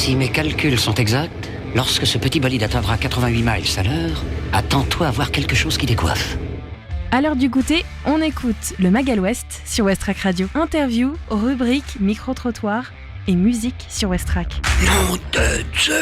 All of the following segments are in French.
Si mes calculs sont exacts, lorsque ce petit bolide atteindra 88 miles à l'heure, attends-toi à voir quelque chose qui décoiffe. À l'heure du goûter, on écoute le Magal West sur Westrack Radio. Interview, rubrique, micro-trottoir et musique sur Westrack. Nom de Zeus!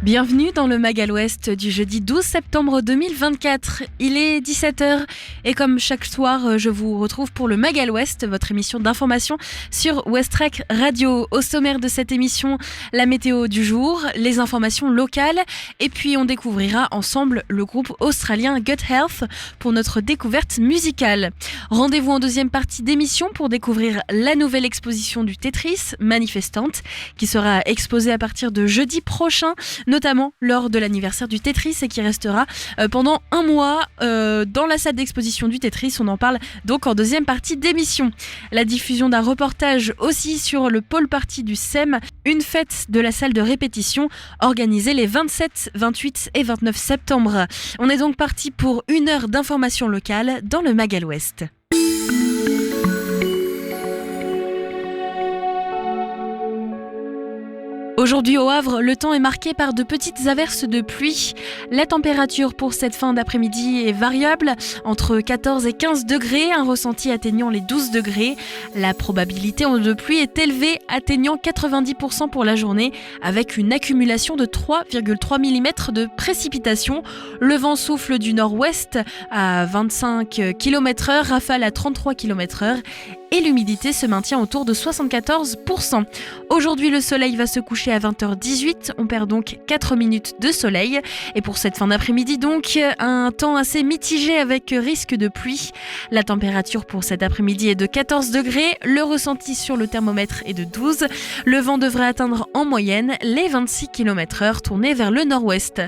Bienvenue dans le Magal West du jeudi 12 septembre 2024. Il est 17h et comme chaque soir, je vous retrouve pour le Magal West, votre émission d'information sur Westrack Radio. Au sommaire de cette émission, la météo du jour, les informations locales et puis on découvrira ensemble le groupe australien Gut Health pour notre découverte musicale. Rendez-vous en deuxième partie d'émission pour découvrir la nouvelle exposition du Tetris, Manifestante, qui sera exposée à partir de jeudi prochain, notamment lors de l'anniversaire du Tetris et qui restera pendant un mois dans la salle d'exposition du Tetris. On en parle donc en deuxième partie d'émission. La diffusion d'un reportage aussi sur le pôle party du SEM, une fête de la salle de répétition organisée les 27, 28 et 29 septembre. On est donc parti pour une heure d'information locale dans le Magal West. Aujourd'hui au Havre, le temps est marqué par de petites averses de pluie. La température pour cette fin d'après-midi est variable, entre 14 et 15 degrés, un ressenti atteignant les 12 degrés. La probabilité de pluie est élevée, atteignant 90% pour la journée, avec une accumulation de 3,3 mm de précipitations. Le vent souffle du nord-ouest à 25 km/h, rafale à 33 km/h. Et l'humidité se maintient autour de 74%. Aujourd'hui, le soleil va se coucher à 20h18. On perd donc 4 minutes de soleil. Et pour cette fin d'après-midi, donc, un temps assez mitigé avec risque de pluie. La température pour cet après-midi est de 14 degrés. Le ressenti sur le thermomètre est de 12. Le vent devrait atteindre en moyenne les 26 km/h tournés vers le nord-ouest.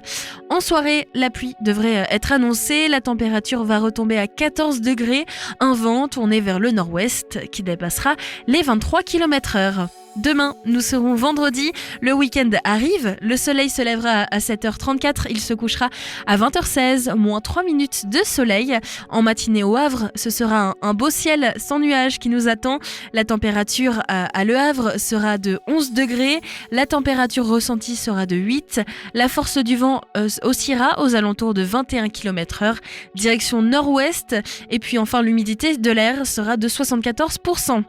En soirée, la pluie devrait être annoncée. La température va retomber à 14 degrés. Un vent tourné vers le nord-ouest qui dépassera les 23 km/h. Demain, nous serons vendredi, le week-end arrive, le soleil se lèvera à 7h34, il se couchera à 20h16, moins 3 minutes de soleil. En matinée au Havre, ce sera un beau ciel sans nuages qui nous attend. La température à Le Havre sera de 11 degrés, la température ressentie sera de 8, la force du vent oscillera aux alentours de 21 km/h, direction nord-ouest, et puis enfin l'humidité de l'air sera de 74%.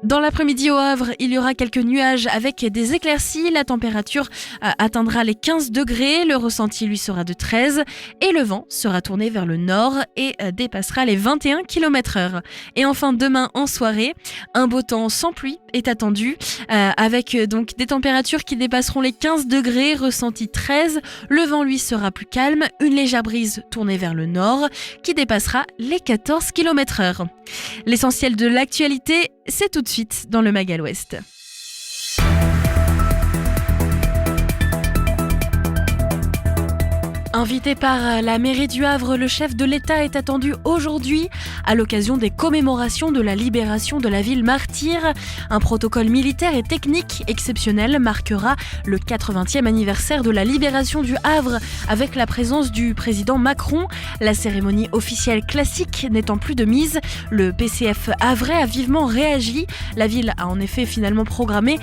Dans l'après-midi au Havre, il y aura quelques nuages avec des éclaircies. La température atteindra les 15 degrés. Le ressenti, lui, sera de 13. Et le vent sera tourné vers le nord et dépassera les 21 km/h. Et enfin, demain en soirée, un beau temps sans pluie est attendu avec donc des températures qui dépasseront les 15 degrés, ressenti 13. Le vent, lui, sera plus calme. Une légère brise tournée vers le nord qui dépassera les 14 km/h. L'essentiel de l'actualité, c'est tout de suite dans le Magal West. Invité par la mairie du Havre, le chef de l'État est attendu aujourd'hui à l'occasion des commémorations de la libération de la ville martyre. Un protocole militaire et technique exceptionnel marquera le 80e anniversaire de la libération du Havre avec la présence du président Macron. La cérémonie officielle classique n'étant plus de mise, le PCF havrais a vivement réagi. La ville a en effet finalement programmé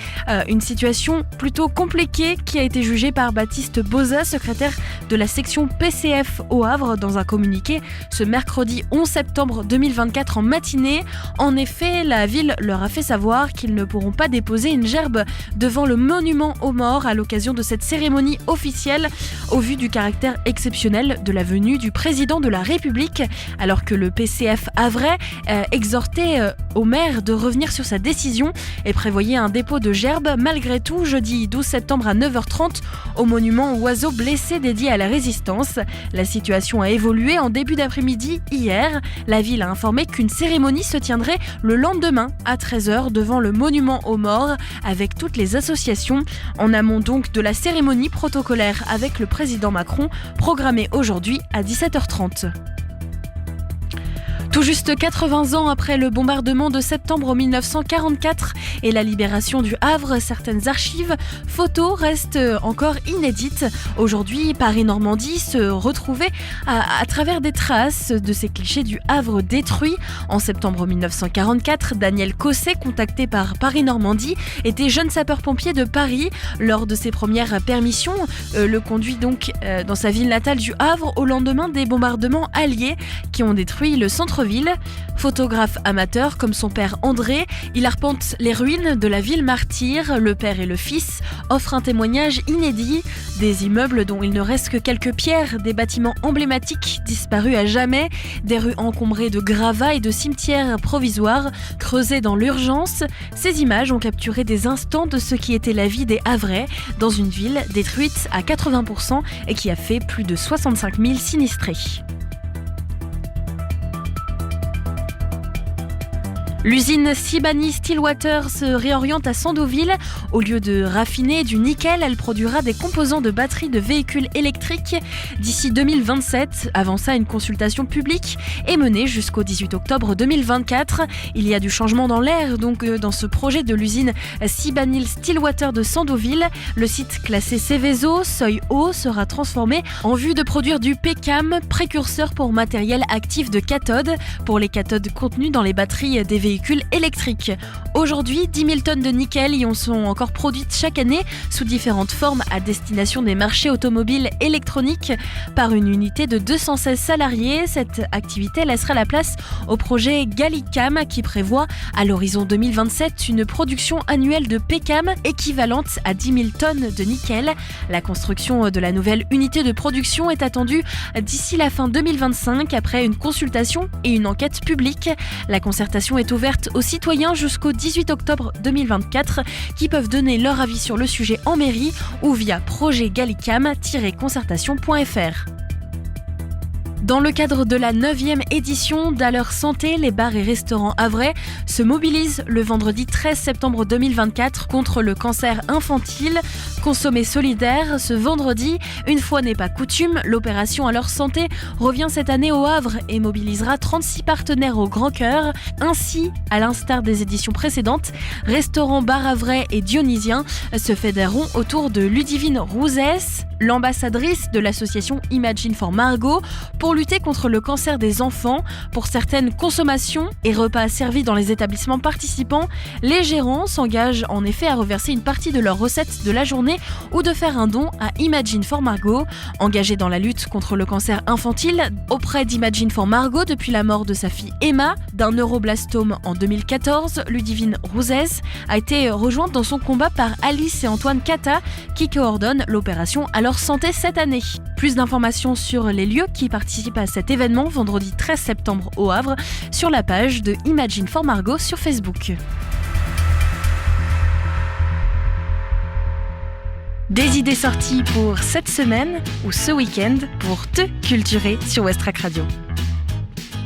une situation plutôt compliquée qui a été jugée par Baptiste Boza, secrétaire de la section PCF au Havre, dans un communiqué ce mercredi 11 septembre 2024 en matinée. En effet, la ville leur a fait savoir qu'ils ne pourront pas déposer une gerbe devant le monument aux morts à l'occasion de cette cérémonie officielle au vu du caractère exceptionnel de la venue du président de la République, alors que le PCF havrais exhortait au maire de revenir sur sa décision et prévoyait un dépôt de gerbe malgré tout jeudi 12 septembre à 9h30 au monument aux oiseaux blessés dédié à la résistance. La situation a évolué en début d'après-midi hier. La ville a informé qu'une cérémonie se tiendrait le lendemain à 13h devant le monument aux morts avec toutes les associations. En amont donc de la cérémonie protocolaire avec le président Macron programmée aujourd'hui à 17h30. Tout juste 80 ans après le bombardement de septembre 1944 et la libération du Havre, certaines archives photos restent encore inédites. Aujourd'hui, Paris-Normandie se retrouvait à travers des traces de ces clichés du Havre détruit. En septembre 1944, Daniel Cosset, contacté par Paris-Normandie, était jeune sapeur-pompier de Paris. Lors de ses premières permissions, le conduit donc dans sa ville natale du Havre au lendemain des bombardements alliés qui ont détruit le centre-ville. Photographe amateur comme son père André, il arpente les ruines de la ville martyre. Le père et le fils offrent un témoignage inédit. Des immeubles dont il ne reste que quelques pierres, des bâtiments emblématiques disparus à jamais, des rues encombrées de gravats et de cimetières provisoires creusés dans l'urgence. Ces images ont capturé des instants de ce qui était la vie des Havrais dans une ville détruite à 80% et qui a fait plus de 65 000 sinistrés. L'usine Sibany-Stillwater se réoriente à Sandouville. Au lieu de raffiner du nickel, elle produira des composants de batteries de véhicules électriques d'ici 2027. Avant ça, une consultation publique est menée jusqu'au 18 octobre 2024. Il y a du changement dans l'air, donc dans ce projet de l'usine Sibany-Stillwater de Sandouville. Le site classé Céveso, seuil haut, sera transformé en vue de produire du PCAM, précurseur pour matériel actif de cathode, pour les cathodes contenues dans les batteries des véhicules électriques. Aujourd'hui, 10 000 tonnes de nickel y en sont encore produites chaque année sous différentes formes à destination des marchés automobiles électroniques par une unité de 216 salariés. Cette activité laissera la place au projet Gallicam qui prévoit à l'horizon 2027 une production annuelle de PCAM équivalente à 10 000 tonnes de nickel. La construction de la nouvelle unité de production est attendue d'ici la fin 2025 après une consultation et une enquête publique. La concertation est ouverte aux citoyens jusqu'au 18 octobre 2024 qui peuvent donner leur avis sur le sujet en mairie ou via projetgallicam-concertation.fr. Dans le cadre de la 9e édition d'À-l'heure santé, les bars et restaurants havrais se mobilisent le vendredi 13 septembre 2024 contre le cancer infantile. Consommer solidaire, ce vendredi, une fois n'est pas coutume, l'opération À-l'heure santé revient cette année au Havre et mobilisera 36 partenaires au grand cœur. Ainsi, à l'instar des éditions précédentes, restaurants, bars havrais et dionysiens se fédéreront autour de Ludivine Rouzès, l'ambassadrice de l'association Imagine for Margot, pour lutter contre le cancer des enfants. Pour certaines consommations et repas servis dans les établissements participants, les gérants s'engagent en effet à reverser une partie de leurs recettes de la journée ou de faire un don à Imagine for Margot. Engagée dans la lutte contre le cancer infantile auprès d'Imagine for Margot depuis la mort de sa fille Emma, d'un neuroblastome en 2014, Ludivine Rouzès a été rejointe dans son combat par Alice et Antoine Cata qui coordonnent l'opération À-l'heure santé cette année. Plus d'informations sur les lieux qui participent à cet événement vendredi 13 septembre au Havre sur la page de Imagine for Margot sur Facebook. Des idées sorties pour cette semaine ou ce week-end pour te culturer sur Westrack Radio.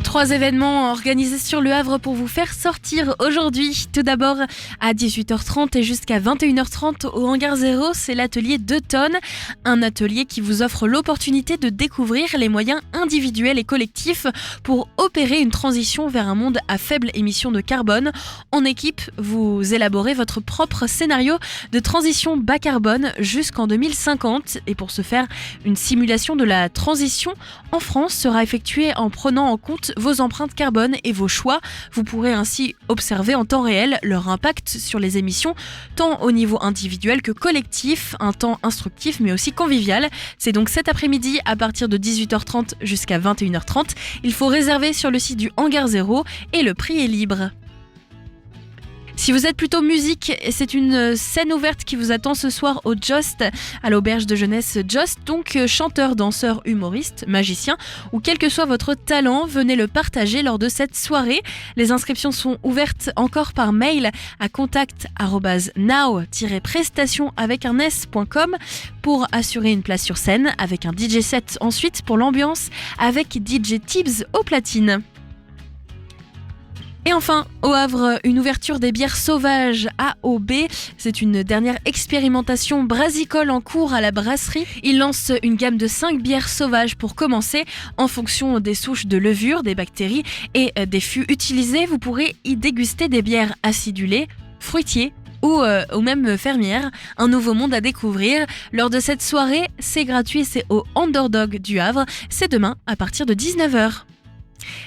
3 événements organisés sur le Havre pour vous faire sortir aujourd'hui. Tout d'abord, à 18h30 et jusqu'à 21h30 au Hangar 0, c'est l'atelier 2 tonnes. Un atelier qui vous offre l'opportunité de découvrir les moyens individuels et collectifs pour opérer une transition vers un monde à faible émission de carbone. En équipe, vous élaborez votre propre scénario de transition bas carbone jusqu'en 2050. Et pour ce faire, une simulation de la transition en France sera effectuée en prenant en compte vos empreintes carbone et vos choix. Vous pourrez ainsi observer en temps réel leur impact sur les émissions, tant au niveau individuel que collectif, un temps instructif mais aussi convivial. C'est donc cet après-midi à partir de 18h30 jusqu'à 21h30. Il faut réserver sur le site du Hangar 0 et le prix est libre. Si vous êtes plutôt musique, c'est une scène ouverte qui vous attend ce soir au Jost, à l'auberge de jeunesse Jost. Donc chanteur, danseur, humoriste, magicien ou quel que soit votre talent, venez le partager lors de cette soirée. Les inscriptions sont ouvertes encore par mail à contact@now-prestation.com pour assurer une place sur scène avec un DJ set ensuite pour l'ambiance avec DJ Tibbs au platine. Et enfin, au Havre, une ouverture des bières sauvages AOB. C'est une dernière expérimentation brassicole en cours à la brasserie. Ils lancent une gamme de 5 bières sauvages pour commencer. En fonction des souches de levure, des bactéries et des fûts utilisés, vous pourrez y déguster des bières acidulées, fruitiées ou même fermières. Un nouveau monde à découvrir. Lors de cette soirée, c'est gratuit, c'est au Underdog du Havre. C'est demain à partir de 19h.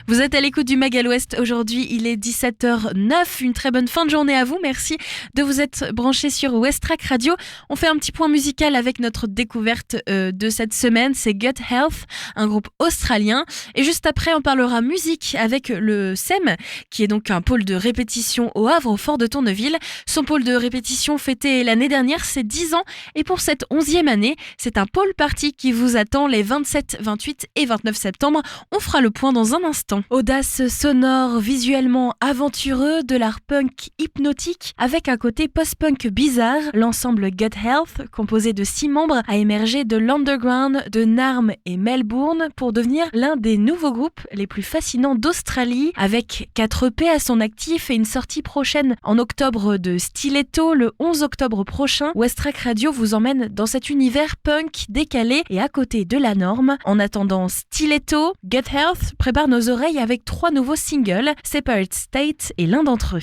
Vous êtes à l'écoute du Mag à l'Ouest. Aujourd'hui, il est 17h09. Une très bonne fin de journée à vous. Merci de vous être branchés sur Westrack Radio. On fait un petit point musical avec notre découverte de cette semaine. C'est Gut Health, un groupe australien. Et juste après, on parlera musique avec le SEM, qui est donc un pôle de répétition au Havre, au Fort de Tourneville. Son pôle de répétition fêté l'année dernière, c'est 10 ans. Et pour cette 11e année, c'est un pôle party qui vous attend les 27, 28 et 29 septembre. On fera le point dans un instant. Audace sonore, visuellement aventureux, de l'art punk hypnotique avec un côté post-punk bizarre, l'ensemble Gut Health, composé de 6 membres, a émergé de l'underground de Narm et Melbourne pour devenir l'un des nouveaux groupes les plus fascinants d'Australie, avec 4 EP à son actif et une sortie prochaine en octobre de Stiletto le 11 octobre prochain. Westrack Radio vous emmène dans cet univers punk décalé et à côté de la norme. En attendant Stiletto, Gut Health prépare nos oreilles avec 3 nouveaux singles, Separate State est l'un d'entre eux.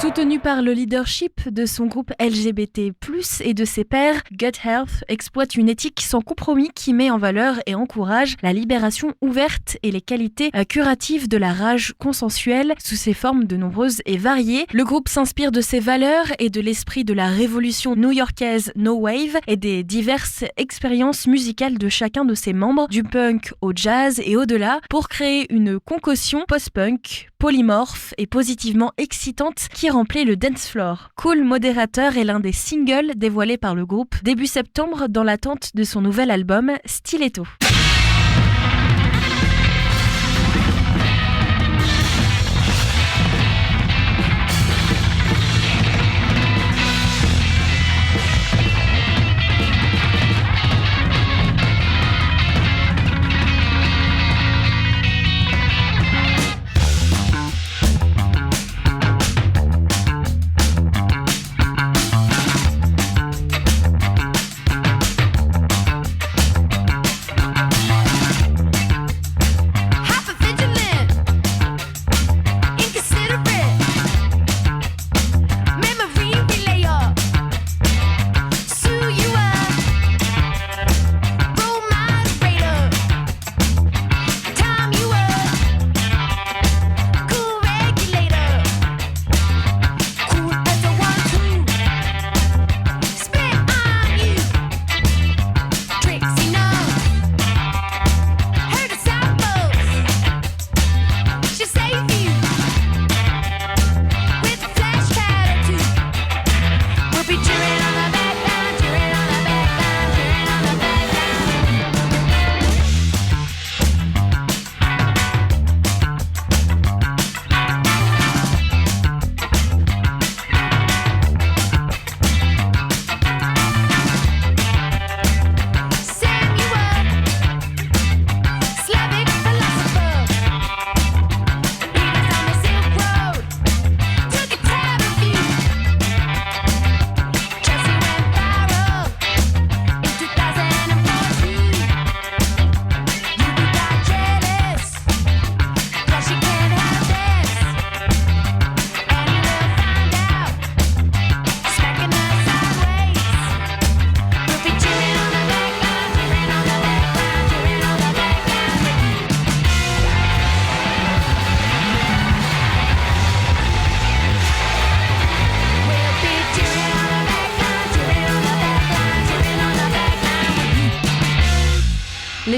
Soutenu par le leadership de son groupe LGBT+, et de ses pairs, Gut Health exploite une éthique sans compromis qui met en valeur et encourage la libération ouverte et les qualités curatives de la rage consensuelle sous ses formes de nombreuses et variées. Le groupe s'inspire de ses valeurs et de l'esprit de la révolution new-yorkaise No Wave et des diverses expériences musicales de chacun de ses membres, du punk au jazz et au-delà, pour créer une concoction post-punk, polymorphe et positivement excitante qui remplit le dance floor. Cool Moderator est l'un des singles dévoilés par le groupe début septembre dans l'attente de son nouvel album Stiletto.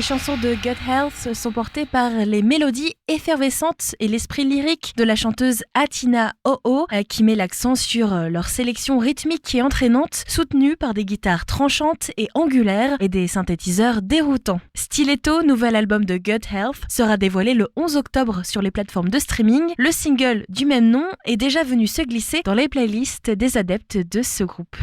Les chansons de Gut Health sont portées par les mélodies effervescentes et l'esprit lyrique de la chanteuse Atina Oh, qui met l'accent sur leur sélection rythmique et entraînante, soutenue par des guitares tranchantes et angulaires et des synthétiseurs déroutants. Stiletto, nouvel album de Gut Health, sera dévoilé le 11 octobre sur les plateformes de streaming. Le single du même nom est déjà venu se glisser dans les playlists des adeptes de ce groupe.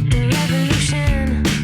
The revolution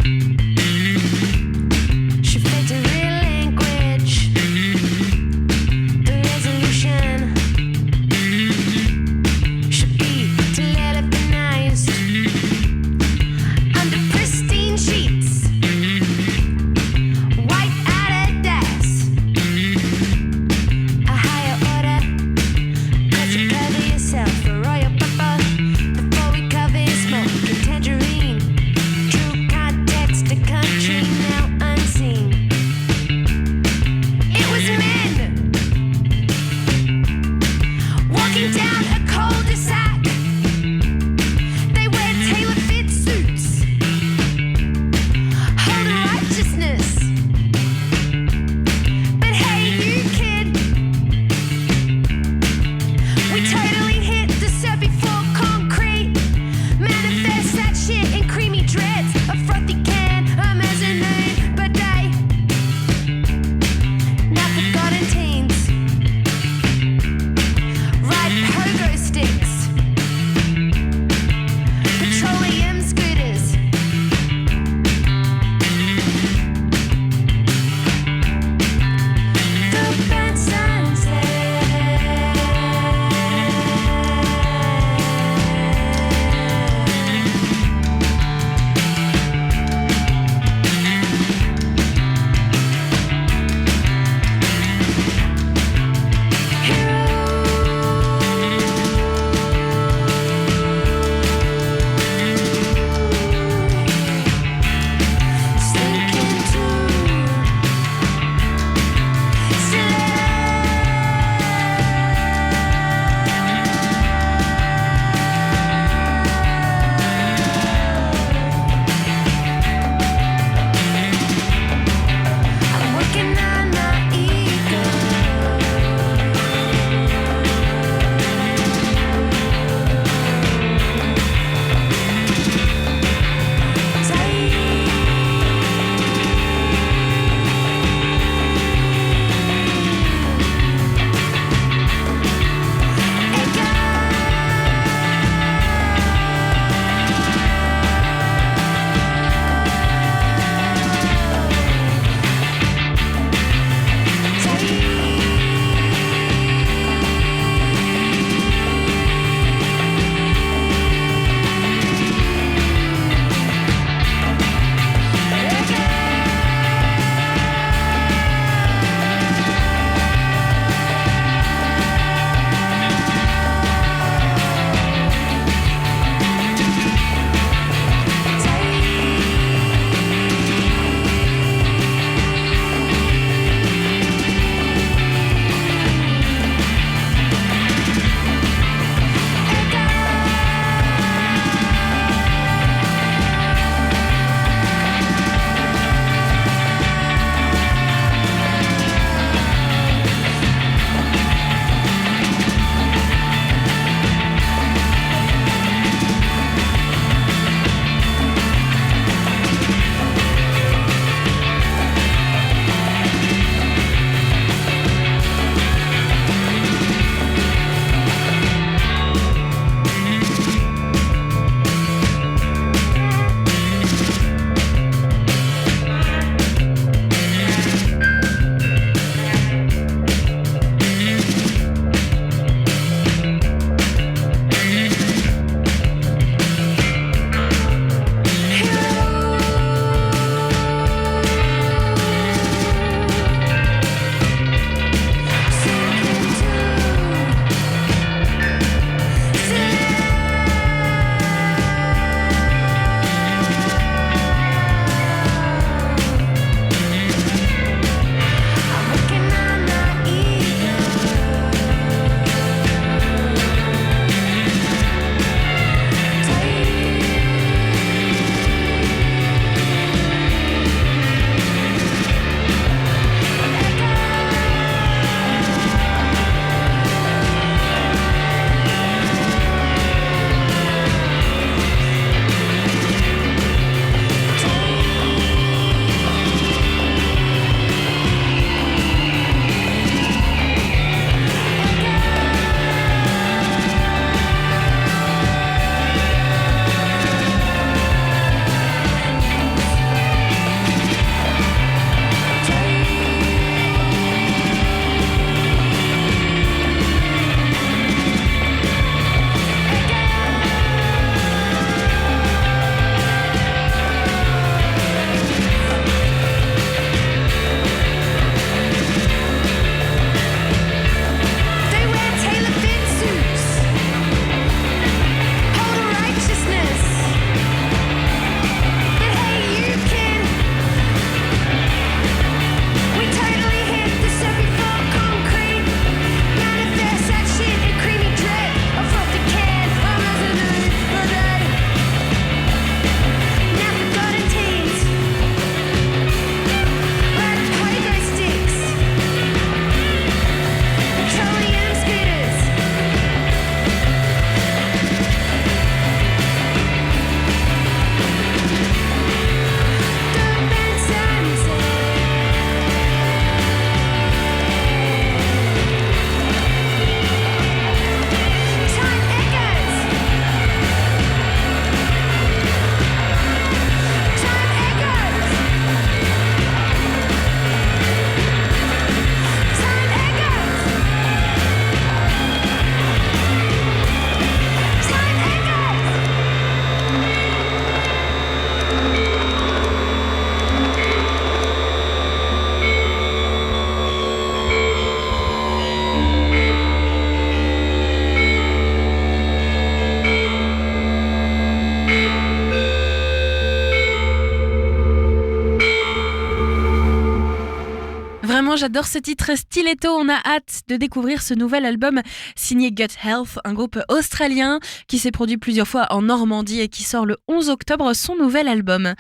Vraiment, j'adore ce titre Stiletto. On a hâte de découvrir ce nouvel album signé Gut Health, un groupe australien qui s'est produit plusieurs fois en Normandie et qui sort le 11 octobre son nouvel album.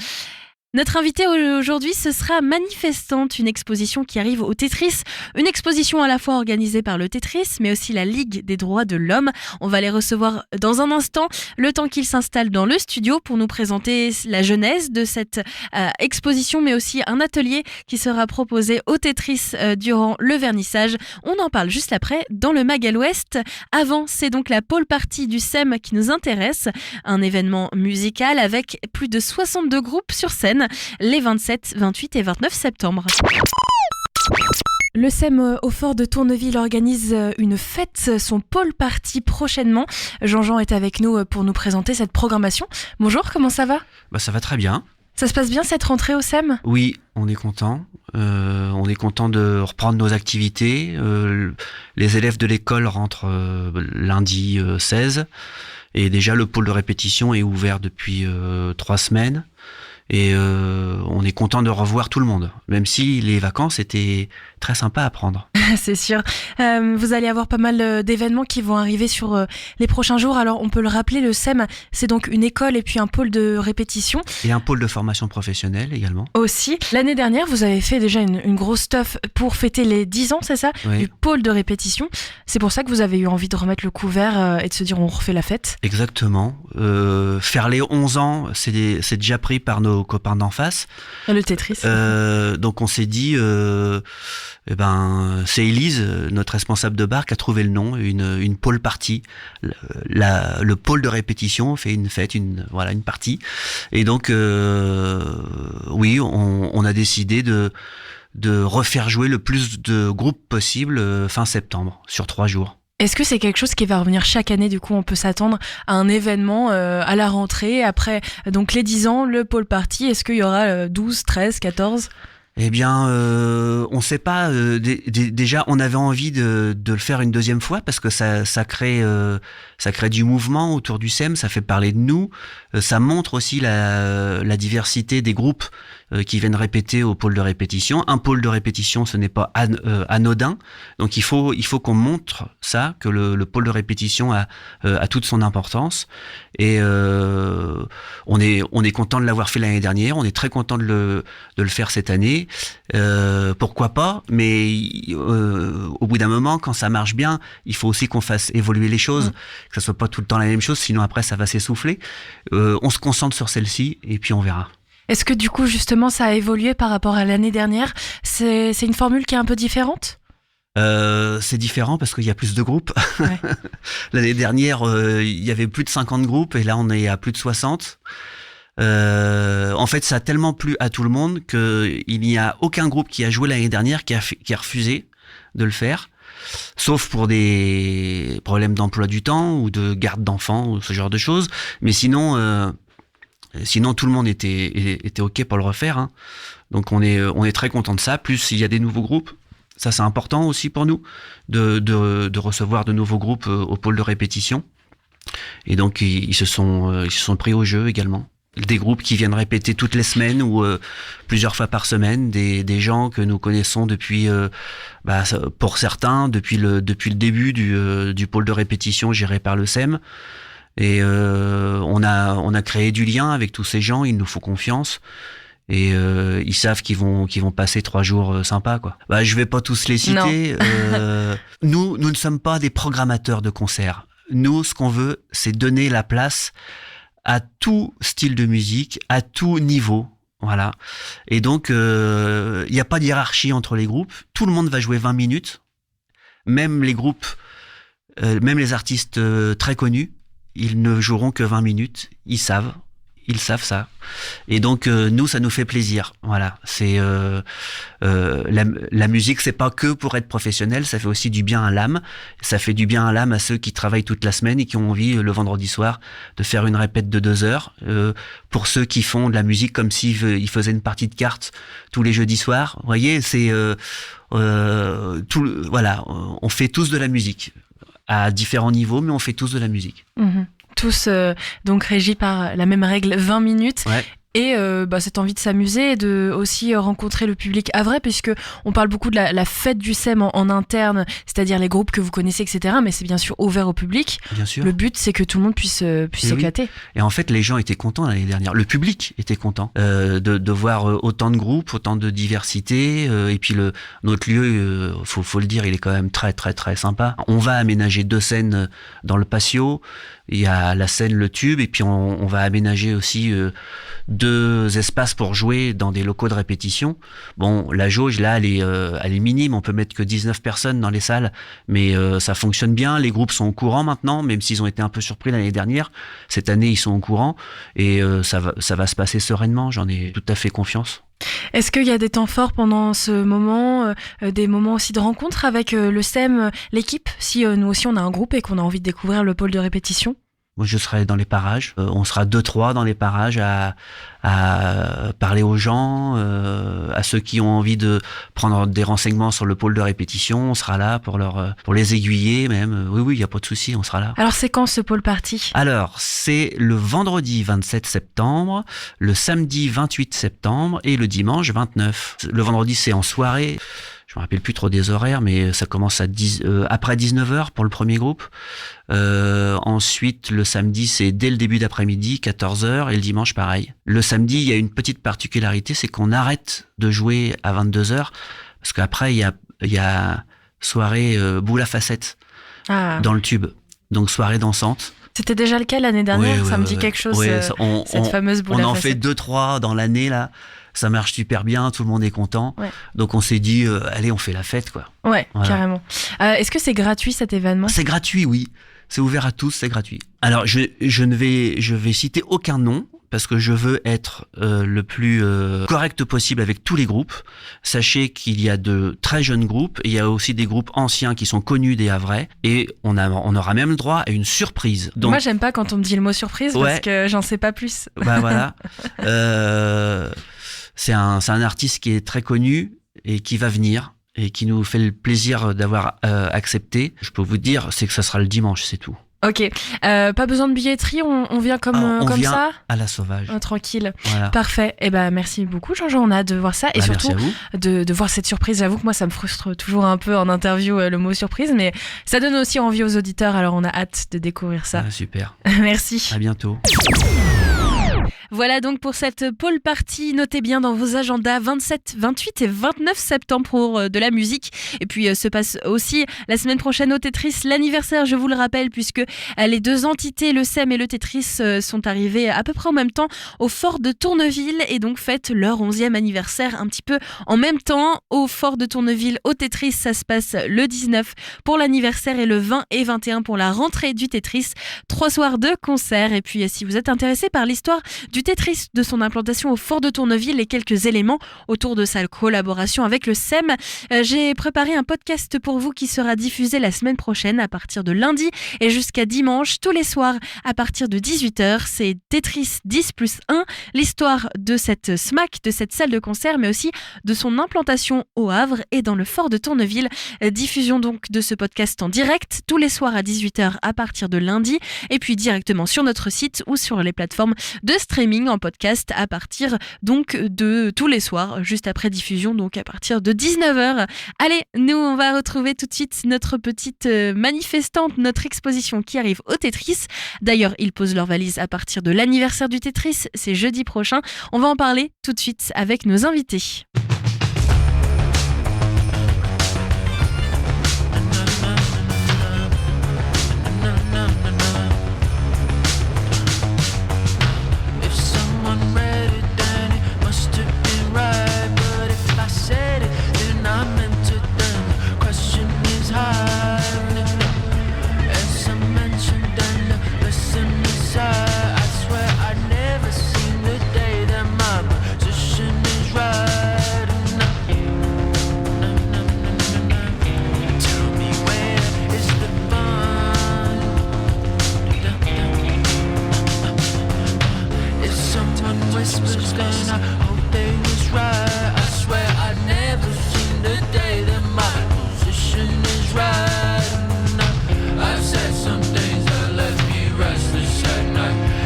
Notre invitée aujourd'hui, ce sera Manifestante, une exposition qui arrive au Tetris. Une exposition à la fois organisée par le Tetris, mais aussi la Ligue des droits de l'homme. On va les recevoir dans un instant, le temps qu'ils s'installent dans le studio pour nous présenter la genèse de cette exposition, mais aussi un atelier qui sera proposé au Tetris durant le vernissage. On en parle juste après dans le Mag à l'Ouest. Avant, c'est donc la pôle party du SEM qui nous intéresse. Un événement musical avec plus de 62 groupes sur scène les 27, 28 et 29 septembre. Le SEM au Fort de Tourneville organise une fête, son pôle party prochainement. Jean-Jean est avec nous pour nous présenter cette programmation. Bonjour, comment ça va ? Ça va très bien. Ça se passe bien cette rentrée au SEM ? Oui, on est content. On est content de reprendre nos activités. Les élèves de l'école rentrent lundi 16. Et déjà, le pôle de répétition est ouvert depuis 3 semaines. Et on est content de revoir tout le monde, même si les vacances étaient très sympas à prendre. C'est sûr. Vous allez avoir pas mal d'événements qui vont arriver sur les prochains jours. Alors, on peut le rappeler, le SEM, c'est donc une école et puis un pôle de répétition. Et un pôle de formation professionnelle également. Aussi. L'année dernière, vous avez fait déjà une grosse stuff pour fêter les 10 ans, c'est ça ? Oui. Du pôle de répétition. C'est pour ça que vous avez eu envie de remettre le couvert et de se dire on refait la fête ? Exactement. Faire les 11 ans, c'est déjà pris par nos copains d'en face. Le Tetris. Donc on s'est dit, c'est Élise, notre responsable de bar, qui a trouvé le nom, une pôle party. Le pôle de répétition fait une fête, une partie. Et donc, oui, on a décidé de refaire jouer le plus de groupes possible fin septembre, sur 3 jours. Est-ce que c'est quelque chose qui va revenir chaque année ? Du coup, on peut s'attendre à un événement à la rentrée, après donc les 10 ans, le pôle party. Est-ce qu'il y aura 12, 13, 14 ? Eh bien, on ne sait pas. Déjà, on avait envie de le faire une deuxième fois parce que ça crée du mouvement autour du SEM, ça fait parler de nous. Ça montre aussi la diversité des groupes qui viennent répéter au pôle de répétition. Un pôle de répétition, ce n'est pas anodin. Donc, il faut qu'on montre ça, que le pôle de répétition a toute son importance. Et on est content de l'avoir fait l'année dernière. On est très content de le faire cette année. Pourquoi pas, mais au bout d'un moment, quand ça marche bien, il faut aussi qu'on fasse évoluer les choses, que ça soit pas tout le temps la même chose, sinon après ça va s'essouffler. On se concentre sur celle-ci et puis on verra. Est-ce que du coup justement ça a évolué par rapport à l'année dernière ? C'est une formule qui est un peu différente ? C'est différent parce qu'il y a plus de groupes. Ouais. L'année dernière, il y avait plus de 50 groupes et là on est à plus de 60. En fait, ça a tellement plu à tout le monde qu'il n'y a aucun groupe qui a joué l'année dernière qui a refusé de le faire, sauf pour des problèmes d'emploi du temps ou de garde d'enfants ou ce genre de choses. Mais sinon, tout le monde était OK pour le refaire. Hein. Donc on est très content de ça. Plus il y a des nouveaux groupes. Ça, c'est important aussi pour nous de recevoir de nouveaux groupes au pôle de répétition. Et donc ils se sont pris au jeu également. Des groupes qui viennent répéter toutes les semaines ou plusieurs fois par semaine, des gens que nous connaissons depuis, pour certains, depuis le début du pôle de répétition géré par le SEM. Et on a créé du lien avec tous ces gens, ils nous font confiance. Et ils savent qu'ils vont passer 3 jours sympas, quoi. Je vais pas tous les citer. Nous ne sommes pas des programmateurs de concerts. Nous, ce qu'on veut, c'est donner la place à tout style de musique, à tout niveau, voilà. Et donc, il n'y a pas de hiérarchie entre les groupes. Tout le monde va jouer 20 minutes. Même les groupes, même les artistes très connus, ils ne joueront que 20 minutes. Ils savent ça. Et donc nous, ça nous fait plaisir. Voilà, c'est la musique, c'est pas que pour être professionnel, ça fait aussi du bien à l'âme. Ça fait du bien à l'âme à ceux qui travaillent toute la semaine et qui ont envie le vendredi soir de faire une répète de 2 heures. Pour ceux qui font de la musique comme s'ils faisaient une partie de cartes tous les jeudis soirs. Vous voyez, c'est voilà, on fait tous de la musique à différents niveaux, mais on fait tous de la musique. Tous donc régis par la même règle, 20 minutes. Ouais. Et cette envie de s'amuser et de aussi rencontrer le public havrais, puisque on parle beaucoup de la fête du SEM en interne, c'est-à-dire les groupes que vous connaissez, etc. Mais c'est bien sûr ouvert au public. Bien sûr. Le but, c'est que tout le monde puisse s'éclater. Oui. Et en fait, les gens étaient contents l'année dernière. Le public était content de voir autant de groupes, autant de diversité. Et puis notre lieu, faut le dire, il est quand même très très très sympa. On va aménager 2 scènes dans le patio. Il y a la scène, le tube, et puis on va aménager aussi 2 espaces pour jouer dans des locaux de répétition. Bon, la jauge là, elle est minime. On peut mettre que 19 personnes dans les salles, mais ça fonctionne bien. Les groupes sont au courant maintenant, même s'ils ont été un peu surpris l'année dernière. Cette année, ils sont au courant et ça va se passer sereinement. J'en ai tout à fait confiance. Est-ce qu'il y a des temps forts pendant ce moment, des moments aussi de rencontre avec le SEM, l'équipe, si nous aussi on a un groupe et qu'on a envie de découvrir le pôle de répétition? Moi, je serai dans les parages. On sera 2-3 dans les parages à parler aux gens, à ceux qui ont envie de prendre des renseignements sur le pôle de répétition. On sera là pour les aiguiller même. Oui, il n'y a pas de souci, on sera là. Alors, c'est quand ce pôle party? Alors, c'est le vendredi 27 septembre, le samedi 28 septembre et le dimanche 29. Le vendredi, c'est en soirée. Je me rappelle plus trop des horaires, mais ça commence après 19h pour le premier groupe. Ensuite, le samedi, c'est dès le début d'après-midi, 14h, et le dimanche, pareil. Le samedi, il y a une petite particularité, c'est qu'on arrête de jouer à 22h, parce qu'après, il y a soirée boule à facettes dans le tube. Donc, soirée dansante. C'était déjà le cas l'année dernière, oui, ça me dit quelque chose, cette fameuse boule à facettes. On en fait 2-3 dans l'année, là. Ça marche super bien, tout le monde est content. Ouais. Donc on s'est dit, allez, on fait la fête, quoi. Ouais, voilà. Carrément. Est-ce que c'est gratuit cet événement? C'est gratuit, oui. C'est ouvert à tous, c'est gratuit. Alors je vais citer aucun nom parce que je veux être le plus correct possible avec tous les groupes. Sachez qu'il y a de très jeunes groupes et il y a aussi des groupes anciens qui sont connus des Havrais et on aura même le droit à une surprise. Donc, moi, j'aime pas quand on me dit le mot surprise parce que j'en sais pas plus. Bah voilà. C'est un artiste qui est très connu et qui va venir et qui nous fait le plaisir d'avoir accepté. Je peux vous dire, c'est que ça sera le dimanche, c'est tout. Ok, pas besoin de billetterie, on vient comme vient ça à la sauvage. Tranquille, voilà. Parfait. Et merci beaucoup Jean-Jean, on a hâte de voir ça et surtout de voir cette surprise. J'avoue que moi ça me frustre toujours un peu en interview le mot surprise, mais ça donne aussi envie aux auditeurs, alors on a hâte de découvrir ça. Super. Merci. À bientôt. Voilà donc pour cette pôle party. Notez bien dans vos agendas 27, 28 et 29 septembre pour de la musique. Et puis se passe aussi la semaine prochaine au Tetris l'anniversaire, je vous le rappelle, puisque les 2 entités, le SEM et le Tetris, sont arrivés à peu près en même temps au fort de Tourneville et donc fêtent leur 11e anniversaire un petit peu en même temps au fort de Tourneville. Au Tetris, ça se passe le 19 pour l'anniversaire et le 20 et 21 pour la rentrée du Tetris. 3 soirs de concert. Et puis si vous êtes intéressé par l'histoire du Tetris, de son implantation au fort de Tourneville et quelques éléments autour de sa collaboration avec le SEM, j'ai préparé un podcast pour vous qui sera diffusé la semaine prochaine à partir de lundi et jusqu'à dimanche, tous les soirs à partir de 18h. C'est Tetris 10+1, l'histoire de cette SMAC, de cette salle de concert, mais aussi de son implantation au Havre et dans le fort de Tourneville. Diffusion donc de ce podcast en direct tous les soirs à 18h à partir de lundi et puis directement sur notre site ou sur les plateformes de streaming en podcast à partir donc de tous les soirs, juste après diffusion, donc à partir de 19h. Allez, nous on va retrouver tout de suite notre petite manifestante, notre exposition qui arrive au Tetris. D'ailleurs, ils posent leurs valises à partir de l'anniversaire du Tetris, c'est jeudi prochain. On va en parler tout de suite avec nos invités.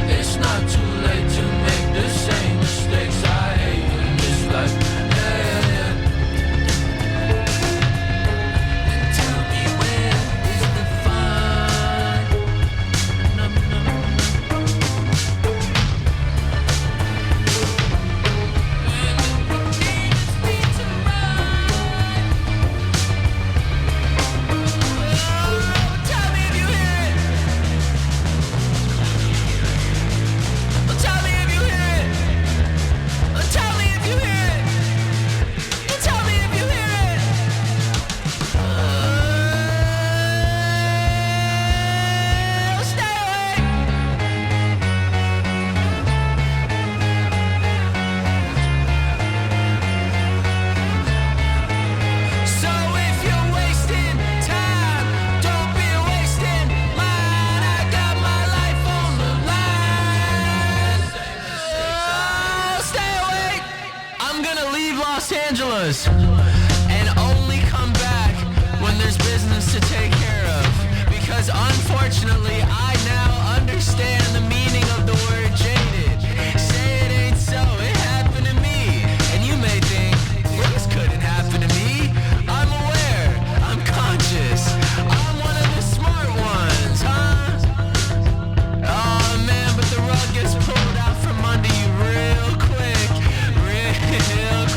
It's not too late to make the same mistake. angelas, and only come back when there's business to take care of. Because unfortunately, I now understand the meaning of the word jaded. Say it ain't so, it happened to me. And you may think, well, this couldn't happen to me. I'm aware, I'm conscious, I'm one of the smart ones, huh? Oh man, but the rug gets pulled out from under you real quick, man.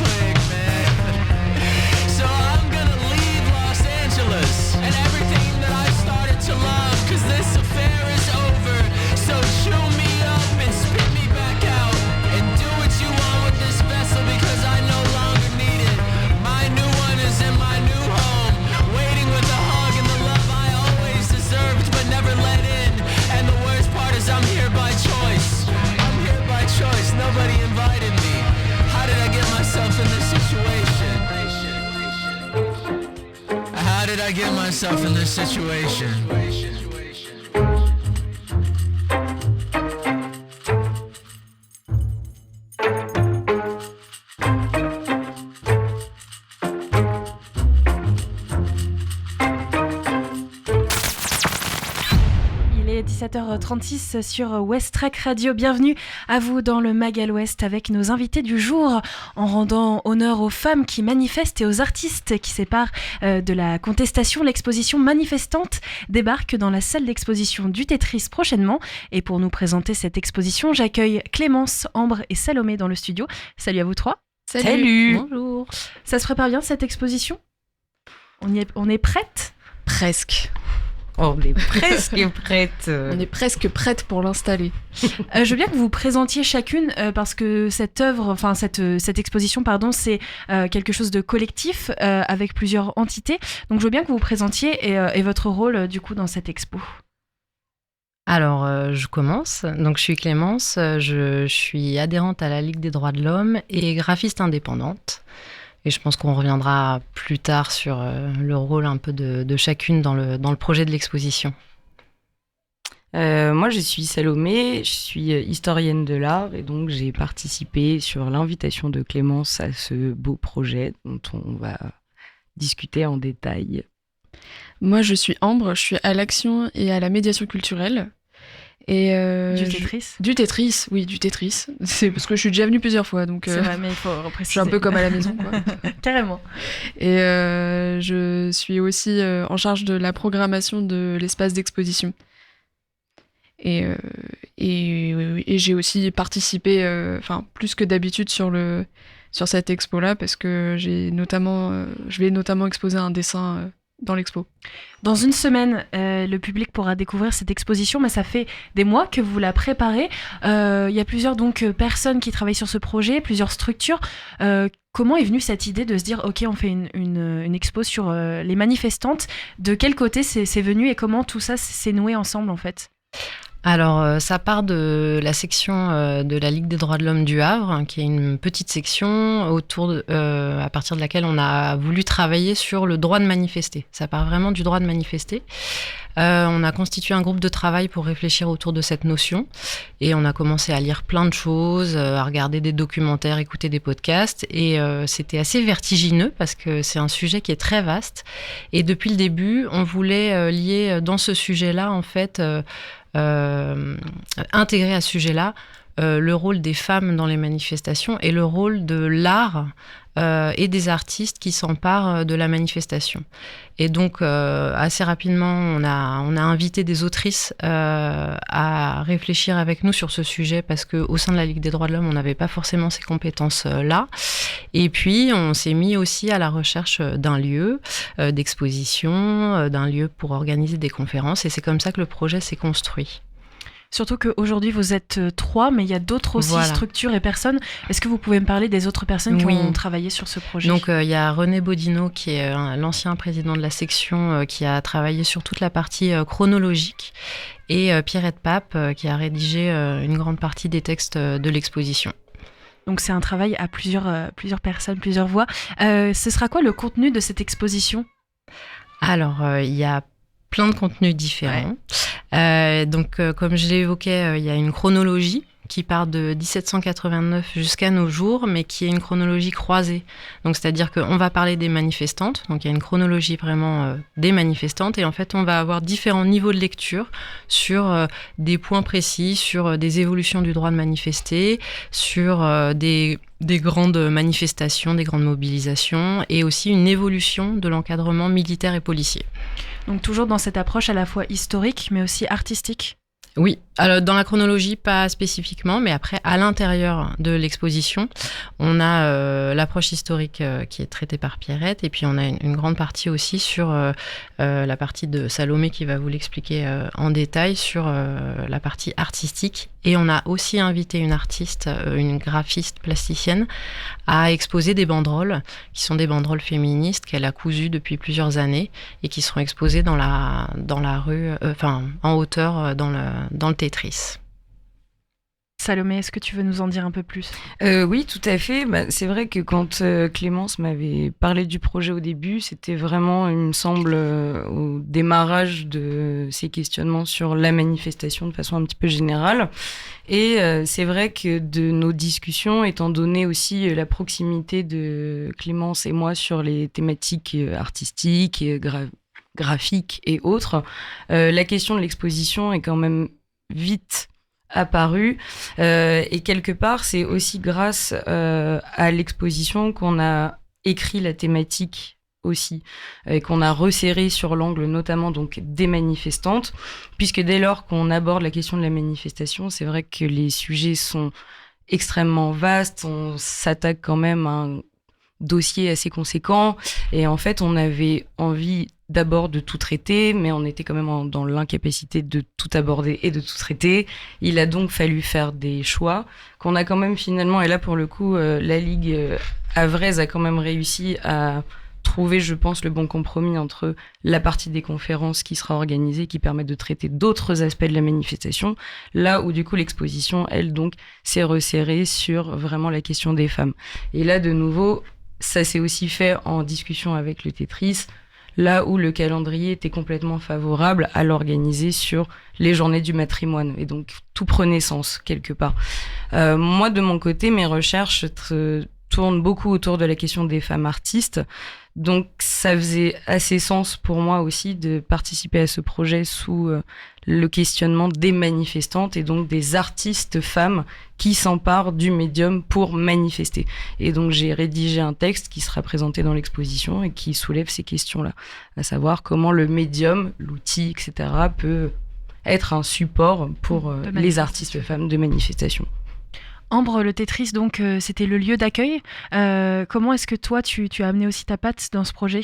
So I'm gonna leave Los Angeles and everything that I started to love, 'cause this affair is over. So chew me up and spit me back out, and do what you want with this vessel, because I no longer need it. My new one is in my new home, waiting with a hug and the love I always deserved but never let in. And the worst part is I'm here by choice. I'm here by choice, nobody invited me. How did I get myself in this situation? How did I get myself in this situation? Il est 17h36 sur West Track Radio. Bienvenue à vous dans le Mag à l'Ouest avec nos invités du jour, en rendant honneur aux femmes qui manifestent et aux artistes qui s'éparent de la contestation. L'exposition Manifestante débarque dans la salle d'exposition du Tetris prochainement. Et pour nous présenter cette exposition, j'accueille Clémence, Ambre et Salomé dans le studio. Salut à vous trois. Salut. Bonjour. Ça se prépare bien cette exposition ? On est prête ? Presque. On est presque prête. On est presque prête pour l'installer. Je veux bien que vous vous présentiez chacune parce que cette œuvre, enfin cette exposition, pardon, c'est quelque chose de collectif avec plusieurs entités. Donc je veux bien que vous vous présentiez et votre rôle du coup dans cette expo. Alors, je commence. Donc, je suis Clémence, je suis adhérente à la Ligue des droits de l'homme et graphiste indépendante. Et je pense qu'on reviendra plus tard sur le rôle un peu de chacune dans le projet de l'exposition. Moi, je suis Salomé, je suis historienne de l'art et donc j'ai participé sur l'invitation de Clémence à ce beau projet dont on va discuter en détail. Moi, je suis Ambre, je suis à l'action et à la médiation culturelle. Et du Tetris. Du Tetris, oui, du Tetris. C'est parce que je suis déjà venue plusieurs fois, donc c'est vrai, mais il faut préciser. Je suis un peu comme à la maison, quoi. Carrément. Et je suis aussi en charge de la programmation de l'espace d'exposition. Et j'ai aussi participé, plus que d'habitude sur cette expo-là, parce que je vais notamment exposer un dessin dans l'expo. Dans une semaine, le public pourra découvrir cette exposition, mais ça fait des mois que vous la préparez. Il y a plusieurs personnes qui travaillent sur ce projet, plusieurs structures. Comment est venue cette idée de se dire, ok, on fait une expo sur les manifestantes ? De quel côté c'est venu et comment tout ça s'est noué ensemble en fait ? Alors, ça part de la section de la Ligue des droits de l'homme du Havre, hein, qui est une petite section à partir de laquelle on a voulu travailler sur le droit de manifester. Ça part vraiment du droit de manifester. On a constitué un groupe de travail pour réfléchir autour de cette notion et on a commencé à lire plein de choses, à regarder des documentaires, écouter des podcasts et c'était assez vertigineux parce que c'est un sujet qui est très vaste et depuis le début, on voulait lier dans ce sujet-là en fait intégrer à ce sujet-là le rôle des femmes dans les manifestations et le rôle de l'art et des artistes qui s'emparent de la manifestation. Et donc, assez rapidement, on a invité des autrices à réfléchir avec nous sur ce sujet parce qu'au sein de la Ligue des droits de l'homme, on n'avait pas forcément ces compétences-là. Et puis, on s'est mis aussi à la recherche d'un lieu d'exposition, d'un lieu pour organiser des conférences. Et c'est comme ça que le projet s'est construit. Surtout qu'aujourd'hui, vous êtes 3, mais il y a d'autres aussi structures et personnes. Est-ce que vous pouvez me parler des autres personnes qui ont travaillé sur ce projet ? Donc, il y a René Bodino, qui est l'ancien président de la section, qui a travaillé sur toute la partie chronologique, et Pierrette Pape, qui a rédigé une grande partie des textes de l'exposition. Donc, c'est un travail à plusieurs personnes, plusieurs voix. Ce sera quoi le contenu de cette exposition ? Alors, il y a plein de contenus différents. Ouais. Donc, comme je l'ai évoqué, il y a une chronologie qui part de 1789 jusqu'à nos jours, mais qui est une chronologie croisée. Donc, c'est-à-dire qu'on va parler des manifestantes, donc il y a une chronologie vraiment des manifestantes, et en fait, on va avoir différents niveaux de lecture sur des points précis, sur des évolutions du droit de manifester, sur des grandes manifestations, des grandes mobilisations, et aussi une évolution de l'encadrement militaire et policier. Donc toujours dans cette approche à la fois historique, mais aussi artistique. Oui, alors dans la chronologie, pas spécifiquement, mais après, à l'intérieur de l'exposition, on a l'approche historique qui est traitée par Pierrette, et puis on a une grande partie aussi sur la partie de Salomé qui va vous l'expliquer en détail, sur la partie artistique. Et on a aussi invité une artiste, une graphiste plasticienne, à exposer des banderoles, qui sont des banderoles féministes qu'elle a cousues depuis plusieurs années, et qui seront exposées dans la rue, en hauteur, dans le Tetris. Salomé, est-ce que tu veux nous en dire un peu plus ? Oui, tout à fait. C'est vrai que quand Clémence m'avait parlé du projet au début, c'était vraiment, il me semble, au démarrage de ces questionnements sur la manifestation de façon un petit peu générale. Et c'est vrai que de nos discussions, étant donné aussi la proximité de Clémence et moi sur les thématiques artistiques, graphiques et autres, la question de l'exposition est quand même vite apparu, et quelque part c'est aussi grâce à l'exposition qu'on a écrit la thématique aussi, et qu'on a resserré sur l'angle notamment donc des manifestantes, puisque dès lors qu'on aborde la question de la manifestation, c'est vrai que les sujets sont extrêmement vastes, on s'attaque quand même à un dossier assez conséquent, et en fait on avait envie d'abord de tout traiter, mais on était quand même dans l'incapacité de tout aborder et de tout traiter. Il a donc fallu faire des choix qu'on a quand même finalement, et là pour le coup, la Ligue havraise a quand même réussi à trouver, je pense, le bon compromis entre la partie des conférences qui sera organisée, qui permet de traiter d'autres aspects de la manifestation, là où du coup l'exposition, elle, donc, s'est resserrée sur vraiment la question des femmes. Et là, de nouveau, ça s'est aussi fait en discussion avec le Tetris, là où le calendrier était complètement favorable à l'organiser sur les journées du matrimoine. Et donc, tout prenait sens, quelque part. Moi, de mon côté, mes recherches tournent beaucoup autour de la question des femmes artistes. Donc, ça faisait assez sens pour moi aussi de participer à ce projet sous le questionnement des manifestantes et donc des artistes femmes qui s'emparent du médium pour manifester. Et donc, j'ai rédigé un texte qui sera présenté dans l'exposition et qui soulève ces questions-là, à savoir comment le médium, l'outil, etc., peut être un support pour les artistes femmes de manifestation. Ambre, le Tetris, donc, c'était le lieu d'accueil. Comment est-ce que toi, tu as amené aussi ta patte dans ce projet ?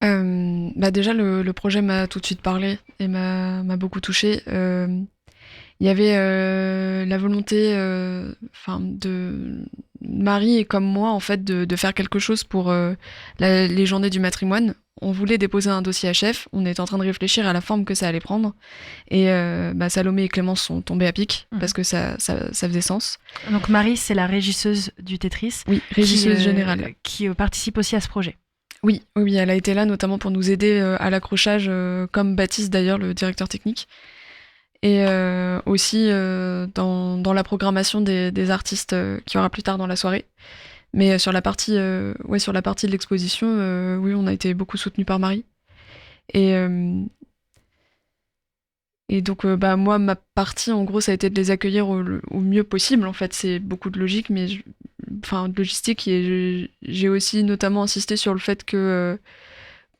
Déjà, le projet m'a tout de suite parlé et m'a beaucoup touchée. Il y avait la volonté de Marie et comme moi, en fait, de faire quelque chose pour les journées du matrimoine. On voulait déposer un dossier à chef, on était en train de réfléchir à la forme que ça allait prendre. Et Salomé et Clémence sont tombées à pic, parce que ça faisait sens. Donc Marie, c'est la régisseuse du Tetris. Oui, régisseuse générale. Qui participe aussi à ce projet. Oui, elle a été là notamment pour nous aider à l'accrochage, comme Baptiste d'ailleurs, le directeur technique. Et aussi dans la programmation des artistes qu'il y aura plus tard dans la soirée. Mais sur la partie de l'exposition, on a été beaucoup soutenus par Marie. Et donc, moi, ma partie, en gros, ça a été de les accueillir au mieux possible. En fait, c'est beaucoup de logique, de logistique. Et j'ai aussi notamment insisté sur le fait que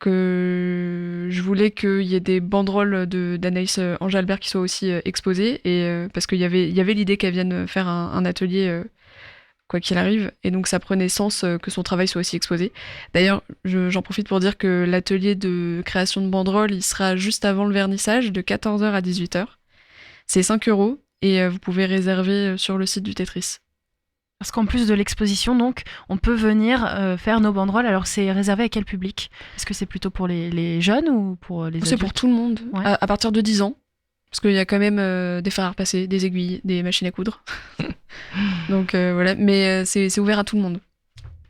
je voulais qu'il y ait des banderoles d'Anaïs Ange-Albert qui soient aussi exposées. Et parce qu'il y avait l'idée qu'elle vienne faire un atelier quoi qu'il arrive, et donc ça prenait sens que son travail soit aussi exposé. D'ailleurs, j'en profite pour dire que l'atelier de création de banderoles, il sera juste avant le vernissage, de 14h à 18h. C'est 5 €, et vous pouvez réserver sur le site du Tetris. Parce qu'en plus de l'exposition, donc, on peut venir faire nos banderoles. Alors, c'est réservé à quel public ? Est-ce que c'est plutôt pour les jeunes ou pour les adultes ? C'est pour tout le monde, ouais. à partir de 10 ans. Parce qu'il y a quand même des fers à repasser, des aiguilles, des machines à coudre. Donc voilà, mais c'est ouvert à tout le monde.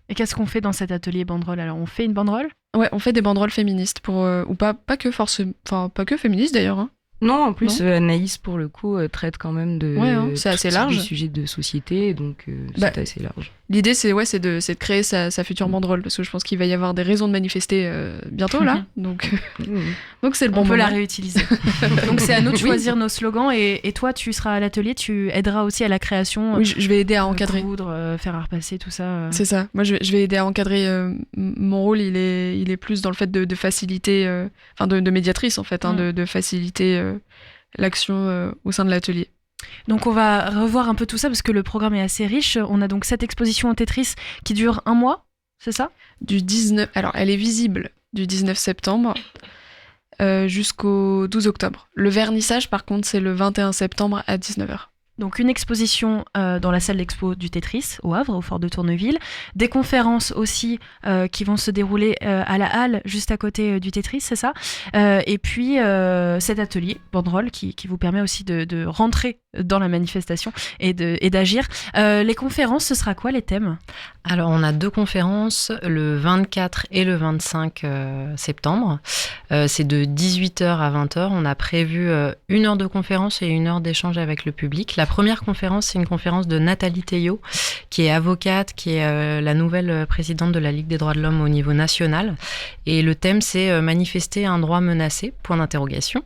Et qu'est-ce qu'on fait dans cet atelier banderole ? Alors, on fait une banderole ? Ouais, on fait des banderoles féministes, ou pas que féministes d'ailleurs. Hein. Non, en plus, Anaïs, pour le coup, traite quand même de c'est assez large. des sujets de société, donc c'est assez large. L'idée, c'est de créer sa future banderole, parce que je pense qu'il va y avoir des raisons de manifester bientôt, là. Donc c'est le bon On peut moment. la réutiliser. Donc c'est à nous de choisir nos slogans et toi tu seras à l'atelier, tu aideras aussi à la création. Oui, je vais aider à encadrer. Coudre, faire à repasser, tout ça. C'est ça. Moi, je vais aider à encadrer. Mon rôle, il est plus dans le fait de faciliter, de médiatrice en fait, de faciliter l'action au sein de l'atelier. Donc on va revoir un peu tout ça parce que le programme est assez riche. On a donc cette exposition au Tetris qui dure 1 mois, c'est ça ? Du 19. Alors, elle est visible du 19 septembre jusqu'au 12 octobre. Le vernissage, par contre, c'est le 21 septembre à 19h. Donc une exposition dans la salle d'expo du Tetris au Havre, au fort de Tourneville. Des conférences aussi qui vont se dérouler à la halle juste à côté du Tetris, c'est ça ? Et puis cet atelier banderole qui vous permet aussi de rentrer dans la manifestation et d'agir. Les conférences, ce sera quoi les thèmes ? Alors, on a 2 conférences, le 24 et le 25 septembre. C'est de 18h à 20h. On a prévu 1 heure de conférence et 1 heure d'échange avec le public. La première conférence, c'est une conférence de Nathalie Théiot, qui est avocate, qui est la nouvelle présidente de la Ligue des droits de l'homme au niveau national. Et le thème, c'est manifester un droit menacé, point d'interrogation.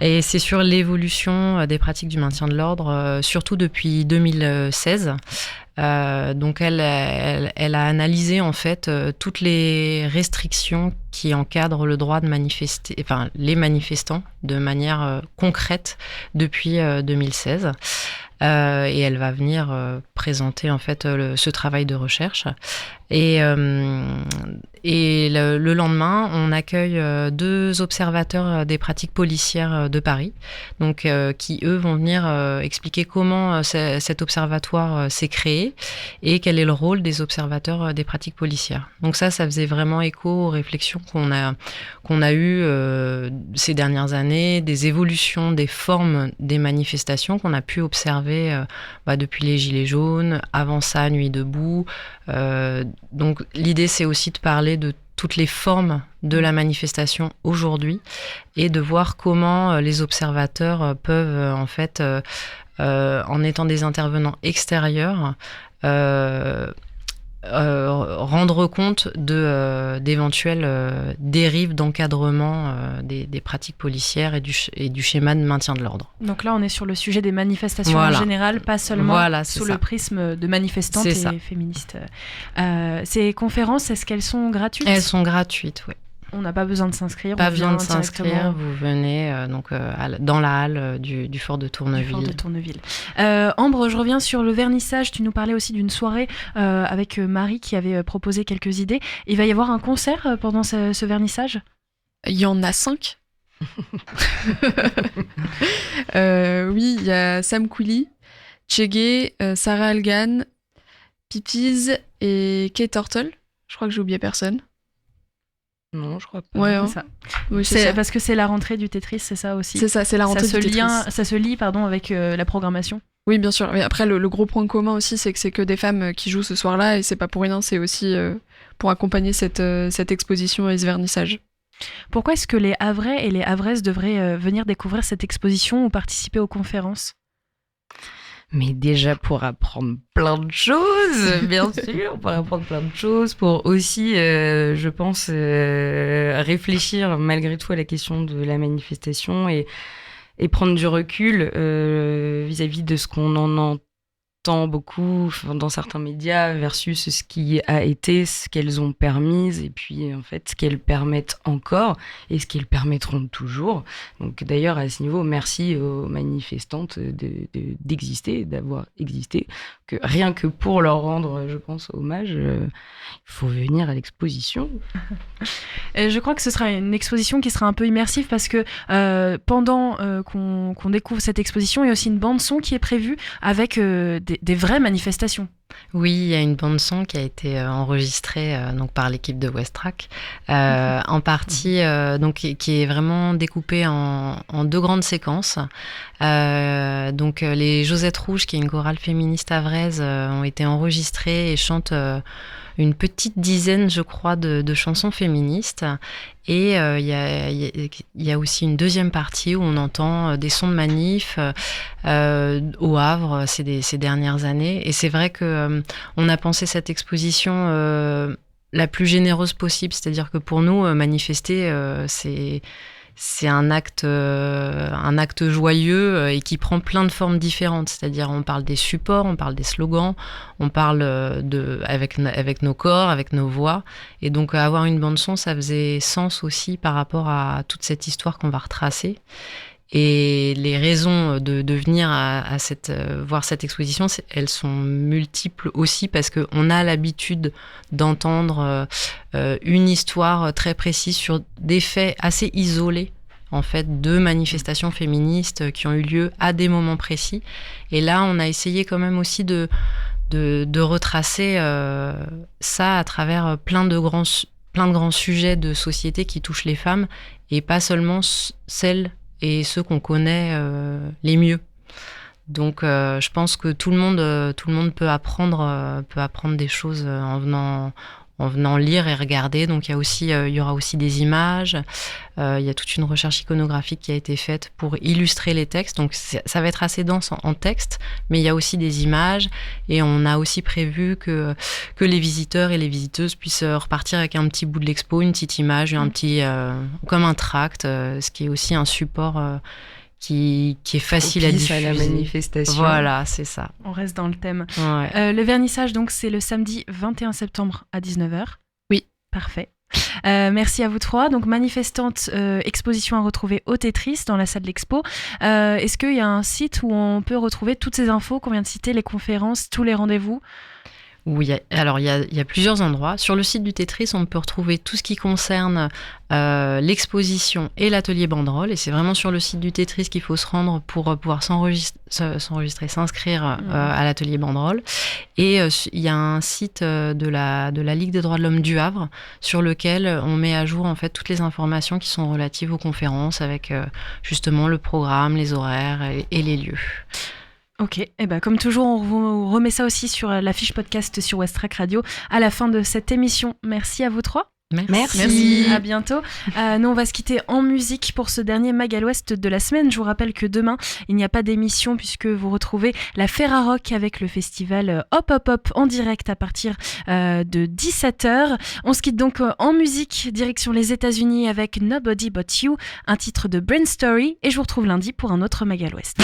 Et c'est sur l'évolution des pratiques du maintien de l'ordre, surtout depuis 2016. Donc elle a analysé en fait toutes les restrictions qui encadrent le droit de manifester, enfin les manifestants de manière concrète depuis 2016. Et elle va venir présenter en fait ce travail de recherche. Et le lendemain, on accueille 2 observateurs des pratiques policières de Paris, donc qui eux vont venir expliquer comment cet observatoire s'est créé et quel est le rôle des observateurs des pratiques policières. Donc ça faisait vraiment écho aux réflexions qu'on a eues ces dernières années, des évolutions des formes des manifestations qu'on a pu observer depuis les Gilets jaunes, avant ça, Nuit debout. Donc l'idée, c'est aussi de parler de toutes les formes de la manifestation aujourd'hui et de voir comment les observateurs peuvent, en fait, en étant des intervenants extérieurs, rendre compte d'éventuelles dérives d'encadrement des pratiques policières et du schéma de maintien de l'ordre. Donc là, on est sur le sujet des manifestations en général, pas seulement sous le prisme de manifestantes et féministes. Ces conférences, est-ce qu'elles sont gratuites ? Elles sont gratuites, oui. On n'a pas besoin de s'inscrire. Pas besoin de s'inscrire, vous venez dans la halle du fort de Tourneville. Ambre, je reviens sur le vernissage. Tu nous parlais aussi d'une soirée avec Marie qui avait proposé quelques idées. Il va y avoir un concert pendant ce vernissage ? Il y en a 5. Oui, il y a Sam Quilly, Chege, Sarah Algan, Pipiz et Kate Turtle. Je crois que j'ai oublié personne. Non, je crois pas. Ouais, c'est ça. Oui, c'est ça. Parce que c'est la rentrée du Tetris, c'est ça aussi. C'est ça, c'est la rentrée du Tetris. Ça se lie avec la programmation. Oui, bien sûr. Mais après, le gros point commun aussi, c'est que c'est que des femmes qui jouent ce soir-là, et c'est pas pour rien, c'est aussi pour accompagner cette exposition et ce vernissage. Pourquoi est-ce que les Havrais et les Havraises devraient venir découvrir cette exposition ou participer aux conférences ? Mais déjà pour apprendre plein de choses, bien sûr, pour apprendre plein de choses, pour aussi, je pense, réfléchir malgré tout à la question de la manifestation et prendre du recul vis-à-vis de ce qu'on en entend beaucoup dans certains médias versus ce qui a été, ce qu'elles ont permis et puis en fait ce qu'elles permettent encore et ce qu'elles permettront toujours. Donc d'ailleurs à ce niveau, merci aux manifestantes d'exister, d'avoir existé, que rien que pour leur rendre, je pense, hommage, il faut venir à l'exposition. Je crois que ce sera une exposition qui sera un peu immersive parce que pendant qu'on découvre cette exposition, il y a aussi une bande-son qui est prévue avec des vraies manifestations. Oui, il y a une bande-son qui a été enregistrée donc par l'équipe de Westrack, en partie donc, qui est vraiment découpée en 2 grandes séquences. Donc les Josettes Rouges, qui est une chorale féministe havraise, ont été enregistrées et chantent une petite dizaine, je crois, de chansons féministes. Et il y a aussi une deuxième partie où on entend des sons de manif au Havre ces dernières années. Et c'est vrai que on a pensé cette exposition la plus généreuse possible. C'est-à-dire que pour nous, manifester, c'est un acte joyeux et qui prend plein de formes différentes. C'est-à-dire, on parle des supports, on parle des slogans, on parle avec nos corps, avec nos voix. Et donc, avoir une bande-son, ça faisait sens aussi par rapport à toute cette histoire qu'on va retracer. Et les raisons de venir voir cette exposition, elles sont multiples aussi parce qu'on a l'habitude d'entendre une histoire très précise sur des faits assez isolés, en fait, de manifestations féministes qui ont eu lieu à des moments précis. Et là, on a essayé quand même aussi de retracer ça à travers plein de grands sujets de société qui touchent les femmes et pas seulement celles et ceux qu'on connaît les mieux. Donc, je pense que tout le monde peut apprendre des choses en venant lire et regarder. Donc, il y aura aussi des images. Il y a toute une recherche iconographique qui a été faite pour illustrer les textes. Donc, ça va être assez dense en texte, mais il y a aussi des images. Et on a aussi prévu que les visiteurs et les visiteuses puissent repartir avec un petit bout de l'expo, une petite image, comme un tract, ce qui est aussi un support qui est facile à diffuser. À la manifestation. Voilà, c'est ça. On reste dans le thème. Ouais. Le vernissage, donc, c'est le samedi 21 septembre à 19h. Oui. Parfait. Merci à vous trois. Donc, manifestante, exposition à retrouver au Tetris dans la salle de l'expo. Est-ce qu'il y a un site où on peut retrouver toutes ces infos qu'on vient de citer, les conférences, tous les rendez-vous ? Oui, alors il y a plusieurs endroits. Sur le site du Tetris, on peut retrouver tout ce qui concerne l'exposition et l'atelier banderole. Et c'est vraiment sur le site du Tetris qu'il faut se rendre pour pouvoir s'inscrire à l'atelier banderole. Et il y a un site de la Ligue des droits de l'homme du Havre sur lequel on met à jour en fait toutes les informations qui sont relatives aux conférences avec justement le programme, les horaires et les lieux. Ok, et ben comme toujours, on vous remet ça aussi sur la fiche podcast sur Westrack Radio à la fin de cette émission. Merci à vous trois. Merci. À bientôt. Nous, on va se quitter en musique pour ce dernier Mag à l'Ouest de la semaine. Je vous rappelle que demain, il n'y a pas d'émission puisque vous retrouvez la Ferrarock avec le festival Hop Hop Hop en direct à partir de 17h. On se quitte donc en musique, direction les États-Unis avec Nobody But You, un titre de Brain Story. Et je vous retrouve lundi pour un autre Mag à l'Ouest.